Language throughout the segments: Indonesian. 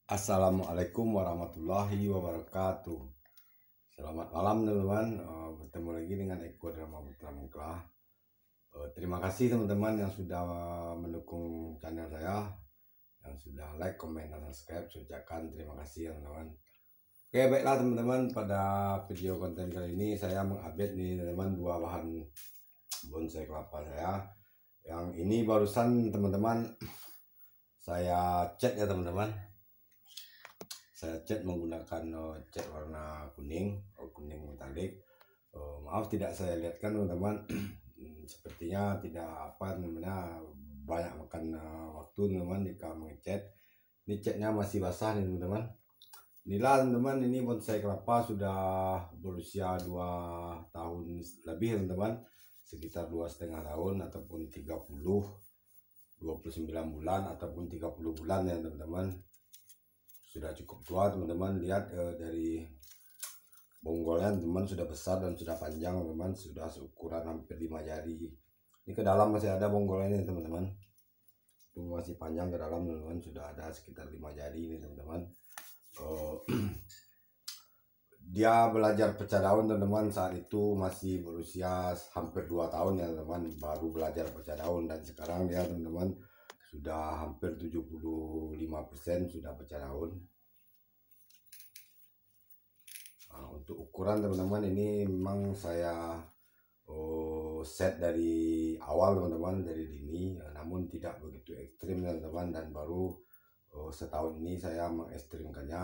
Assalamualaikum warahmatullahi wabarakatuh. Selamat malam teman-teman. Bertemu lagi dengan Eko Drama Putra Mengklah. Terima kasih teman-teman yang sudah mendukung channel saya, yang sudah like, comment, dan subscribe. Saya ucapkan terima kasih teman-teman. Oke, baiklah teman-teman, pada video konten kali ini saya mengupdate nih teman-teman dua bahan bonsai kelapa saya. Yang ini barusan teman-teman saya cat ya teman-teman. Saya cat menggunakan cat warna kuning metalik. Maaf tidak saya lihatkan teman-teman. Sepertinya tidak namanya banyak makan waktu teman-teman jika mengecat. Ini catnya masih basah nih teman-teman. Inilah teman-teman, ini bonsai kelapa sudah berusia 2 tahun lebih teman-teman, sekitar 2,5 tahun ataupun 29 bulan ataupun 30 bulan ya teman-teman. Sudah cukup tua teman-teman. Lihat dari bonggolnya teman sudah besar dan sudah panjang teman, sudah seukuran hampir 5 jari. Ini ke dalam masih ada bonggolnya teman-teman, itu masih panjang ke dalam teman-teman, sudah ada sekitar 5 jari ini teman-teman. Dia belajar pecah daun teman-teman, saat itu masih berusia hampir 2 tahun ya teman-teman, baru belajar pecah daun. Dan sekarang dia teman-teman sudah hampir 75% sudah pecah daun. Nah, untuk ukuran teman-teman ini memang saya set dari awal teman-teman, dari dini, namun tidak begitu ekstrim teman-teman, dan baru setahun ini saya mengekstrimkannya.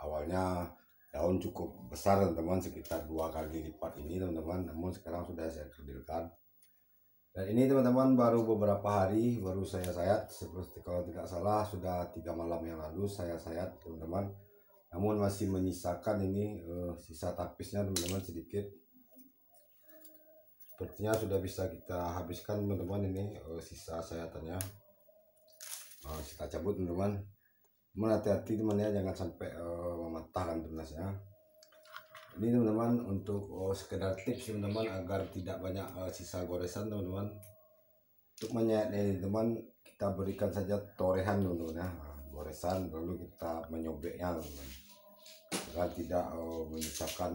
Awalnya daun cukup besar teman-teman, sekitar 2 kali lipat ini teman-teman, namun sekarang sudah saya kerdilkan. Dan ini teman-teman baru beberapa hari baru saya sayat, seperti kalau tidak salah sudah 3 malam yang lalu saya sayat teman-teman. Namun masih menyisakan ini sisa tapisnya teman-teman sedikit. Sepertinya sudah bisa kita habiskan teman-teman, ini sisa sayatannya. Kita cabut teman-teman. Namun hati-hati teman ya, jangan sampai mematahkan tunasnya. Ini teman-teman untuk sekedar tips teman-teman agar tidak banyak sisa goresan teman-teman. Untuk menyayatnya ini teman, kita berikan saja torehan teman-teman ya, goresan, lalu kita menyobeknya teman-teman, agar tidak menyisakan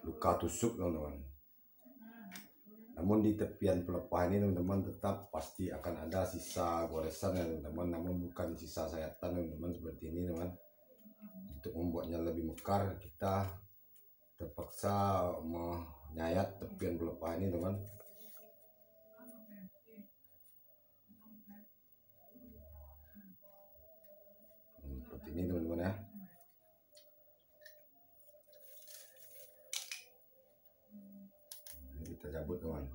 luka tusuk teman-teman. Namun di tepian pelepah ini teman-teman tetap pasti akan ada sisa goresan ya teman-teman, namun bukan sisa sayatan teman-teman seperti ini teman. Untuk membuatnya lebih mekar, kita terpaksa menyayat tepian pelepah ini teman. Seperti ini teman-teman ya. Ini kita cabut teman.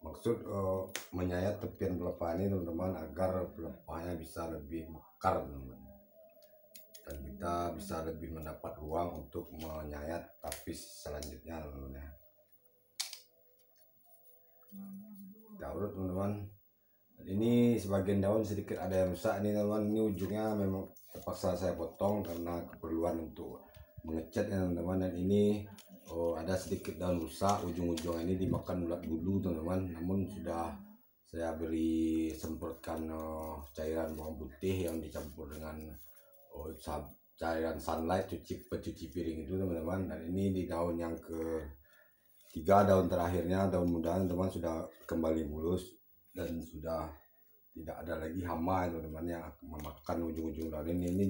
Maksud menyayat tepian pelepah ini teman-teman agar pelepahnya bisa lebih mekar teman-teman, dan kita bisa lebih mendapat ruang untuk menyayat tapis selanjutnya teman-teman ya. Kita urut teman-teman. Ini sebagian daun sedikit ada yang rusak ini teman-teman. Ini ujungnya memang terpaksa saya potong karena keperluan untuk mengecat ya teman-teman. Dan ini ada sedikit daun rusak, ujung-ujung ini dimakan ulat bulu teman-teman. Namun sudah saya beri semprotkan cairan bawang putih yang dicampur dengan cairan sunlight, pencuci piring itu teman-teman. Dan ini di daun yang ketiga, daun terakhirnya, daun muda teman-teman, sudah kembali mulus dan sudah tidak ada lagi hama teman-teman yang memakan ujung-ujung daun ini. Ini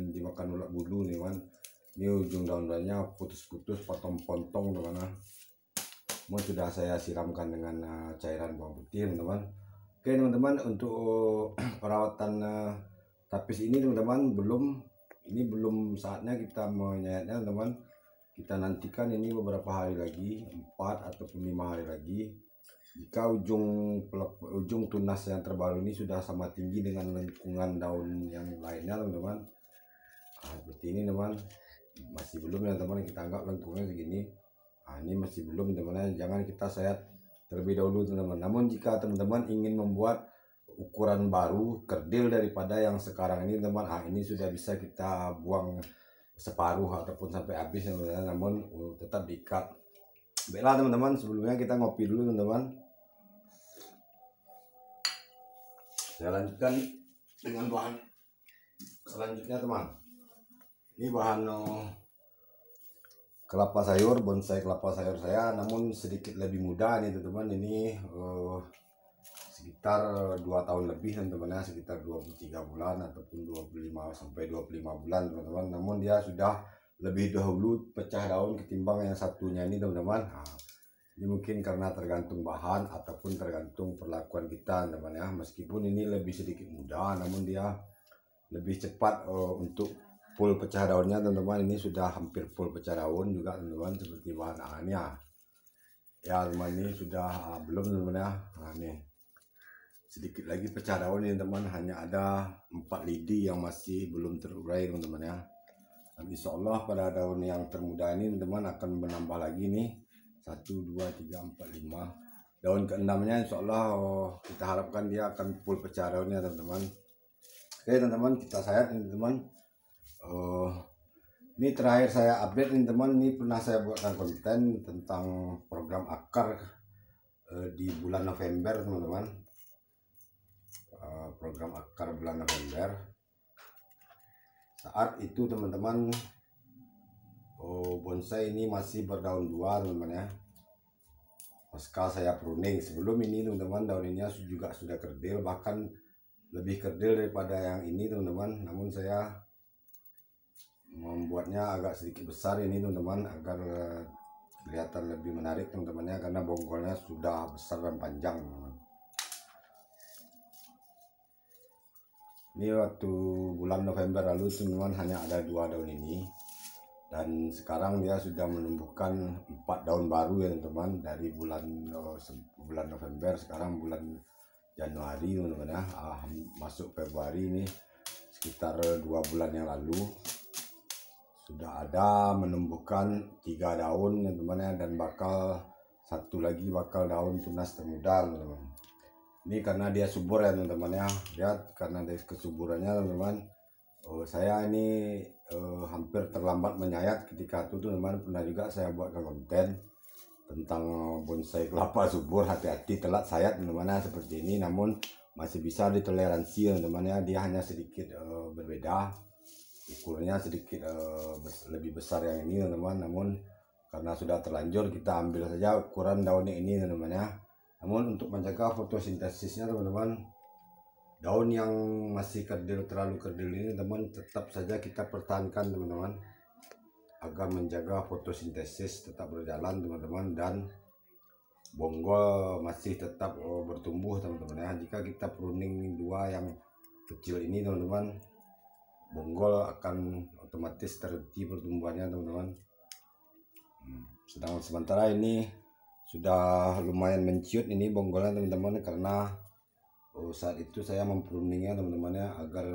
dimakan ulat bulu nih teman. Ini ujung daun-daunnya putus-putus, potong-potong teman-teman. Semua sudah saya siramkan dengan cairan bawang putih teman-teman. Oke teman-teman, untuk perawatan tapis ini teman-teman belum saatnya kita menyayatnya teman. Kita nantikan ini beberapa hari lagi, 4 ataupun 5 hari lagi. Jika ujung tunas yang terbaru ini sudah sama tinggi dengan lengkungan daun yang lainnya teman-teman, seperti ini teman. Masih belum ya teman, kita anggap lengkungnya segini. Ini masih belum teman-teman, jangan kita sayat terlebih dahulu teman-teman. Namun jika teman-teman ingin membuat ukuran baru, kerdil daripada yang sekarang ini teman, ini sudah bisa kita buang separuh ataupun sampai habis teman-teman, namun tetap diikat. Baiklah teman-teman, sebelumnya kita ngopi dulu teman-teman. Saya lanjutkan dengan bahan selanjutnya teman. Ini bahan kelapa sayur, bonsai kelapa sayur saya, namun sedikit lebih muda nih teman-teman. Ini sekitar 2 tahun lebih teman-teman ya, sekitar 23 bulan ataupun 25 sampai 25 bulan teman-teman. Namun dia sudah lebih dahulu pecah daun ketimbang yang satunya ini teman-teman. Ini mungkin karena tergantung bahan ataupun tergantung perlakuan kita teman-teman ya. Meskipun ini lebih sedikit mudah, namun dia lebih cepat untuk full pecah daunnya teman-teman. Ini sudah hampir full pecah daun juga teman-teman, seperti bahan ini ya teman, ini sudah belum teman-teman ya. Nah, ini sedikit lagi pecah daun ini teman, hanya ada 4 lidi yang masih belum terurai teman-teman ya. Dan insya Allah pada daun yang termuda ini teman-teman akan menambah lagi nih 1, 2, 3, 4, 5 daun ke-6-nya insya Allah kita harapkan dia akan full pecah daunnya teman-teman. Oke teman-teman, kita sayat ini teman. Ini terakhir saya update ini teman, ini pernah saya buatkan konten tentang program akar di bulan November teman-teman. Program akar bulan November saat itu teman-teman, bonsai ini masih berdaun 2 teman-teman ya. Pasca saya pruning sebelum ini teman-teman, daun ini juga sudah kerdil, bahkan lebih kerdil daripada yang ini teman-teman. Namun saya membuatnya agak sedikit besar ini teman-teman, agar kelihatan lebih menarik teman-teman ya, karena bonggolnya sudah besar dan panjang teman-teman. Ini waktu bulan November lalu teman-teman hanya ada 2 daun ini, dan sekarang dia sudah menumbuhkan 4 daun baru ya teman-teman. Dari bulan November, sekarang bulan Januari teman-teman ya, masuk Februari, ini sekitar 2 bulan yang lalu sudah ada menumbuhkan 3 daun teman-teman ya, dan bakal satu lagi bakal daun tunas termuda teman-teman. Ini karena dia subur ya teman-teman ya, lihat karena dari kesuburannya teman-teman. Saya ini hampir terlambat menyayat ketika itu teman-teman. Pernah juga saya buatkan konten tentang bonsai kelapa subur, hati-hati telat sayat teman-teman ya, seperti ini. Namun masih bisa ditoleransi teman-teman ya, dia hanya sedikit berbeda, ukurnya sedikit lebih besar yang ini teman-teman. Namun karena sudah terlanjur, kita ambil saja ukuran daunnya ini teman-teman ya. Namun untuk menjaga fotosintesisnya teman-teman, daun yang masih kerdil, terlalu kerdil ini teman, tetap saja kita pertahankan teman-teman, agar menjaga fotosintesis tetap berjalan teman-teman, dan bonggol masih tetap bertumbuh teman-teman ya. Jika kita pruning 2 yang kecil ini teman-teman, bonggol akan otomatis terhenti pertumbuhannya teman-teman. Sedang sementara ini sudah lumayan menciut ini bonggolnya teman-teman, karena saat itu saya mempruningnya teman-teman ya, agar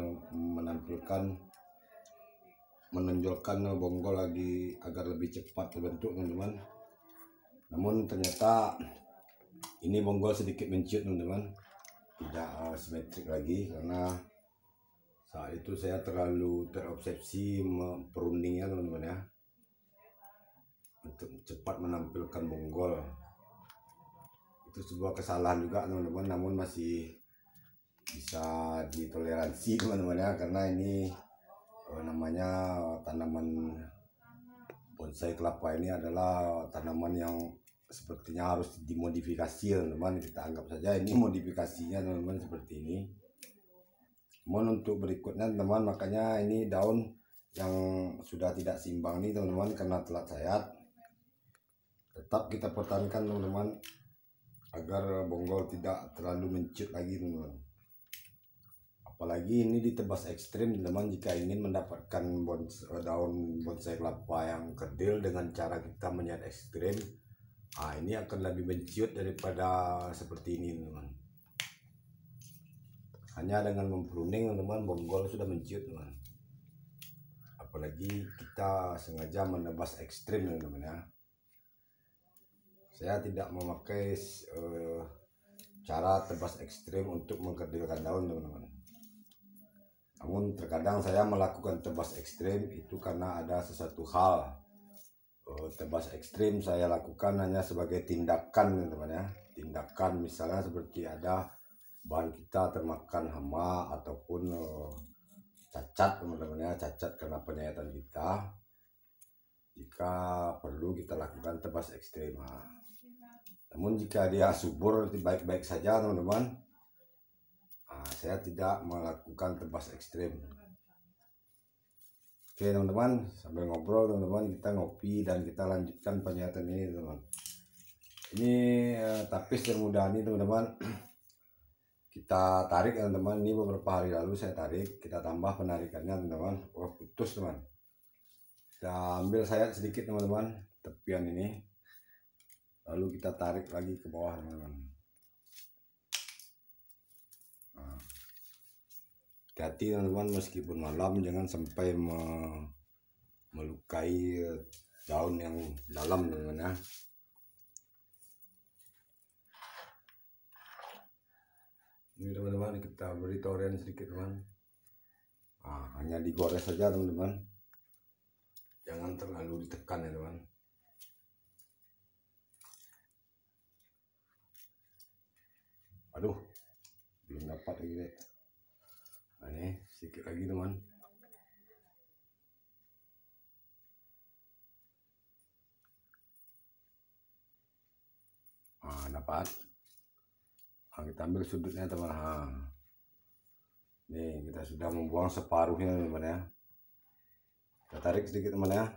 menonjolkan bonggol lagi agar lebih cepat terbentuk teman-teman. Namun ternyata ini bonggol sedikit menciut teman-teman, tidak simetrik lagi, karena saat itu saya terlalu terobsesi mempruningnya teman-teman ya, untuk cepat menampilkan bonggol. Itu sebuah kesalahan juga teman-teman, namun masih bisa ditoleransi teman-teman ya, karena ini namanya tanaman bonsai kelapa ini adalah tanaman yang sepertinya harus dimodifikasi teman-teman. Kita anggap saja ini modifikasinya teman-teman, seperti ini. Namun untuk berikutnya teman-teman, makanya ini daun yang sudah tidak seimbang nih teman-teman, karena telat sayat, tetap kita pertahankan teman-teman, agar bonggol tidak terlalu mencut lagi teman-teman. Apalagi ini ditebas ekstrim teman-teman, jika ingin mendapatkan daun bonsai kelapa yang kerdil dengan cara kita menyayat ekstrim, ini akan lebih menciut daripada seperti ini teman-teman. Hanya dengan mempruning teman-teman, bonggol sudah menciut teman. Apalagi kita sengaja menebas ekstrim teman-teman ya. Saya tidak memakai cara tebas ekstrim untuk mengkerdilkan daun teman-teman. Namun terkadang saya melakukan tebas ekstrim itu karena ada sesuatu hal. Tebas ekstrim saya lakukan hanya sebagai tindakan teman-teman ya. Tindakan misalnya seperti ada bahan kita termakan hama ataupun cacat teman-teman ya, cacat karena penyayatan kita, jika perlu kita lakukan tebas ekstrim. Namun jika dia subur baik-baik saja teman-teman, saya tidak melakukan tebas ekstrim. Oke teman-teman, sambil ngobrol teman-teman, kita ngopi dan kita lanjutkan penyayatan ini teman-teman. Ini tapis termudah ini teman-teman, kita tarik teman-teman. Ini beberapa hari lalu saya tarik, kita tambah penarikannya teman-teman. Oh, putus teman. Kita ambil sayat sedikit teman-teman, tepian ini, lalu kita tarik lagi ke bawah teman-teman. Hati-hati teman-teman, meskipun malam jangan sampai melukai daun yang dalam teman-teman ya. Ini teman-teman, kita beri toren sedikit teman. Hanya digores saja teman-teman, jangan terlalu ditekan ya teman. Aduh, belum dapat lagi deh. Ini sedikit lagi teman. Dapat. Kita ambil sudutnya teman. Nih kita sudah membuang separuhnya teman ya. Kita tarik sedikit teman ya.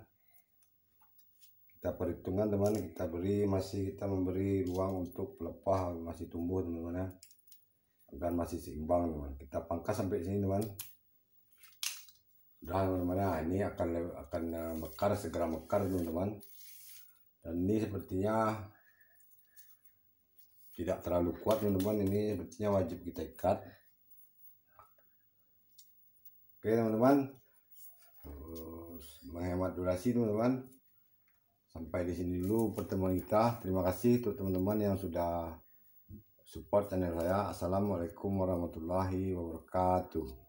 Kita perhitungan teman, kita memberi ruang untuk pelepah masih tumbuh teman-teman ya, agar masih seimbang teman. Kita pangkas sampai sini teman. Sudah teman-teman ya, ini akan mekar, segera mekar teman-teman. Dan ini sepertinya tidak terlalu kuat teman-teman, ini sepertinya wajib kita ikat. Oke teman-teman, menghemat durasi teman-teman. Sampai di sini dulu pertemuan kita. Terima kasih untuk teman-teman yang sudah support channel saya. Assalamualaikum warahmatullahi wabarakatuh.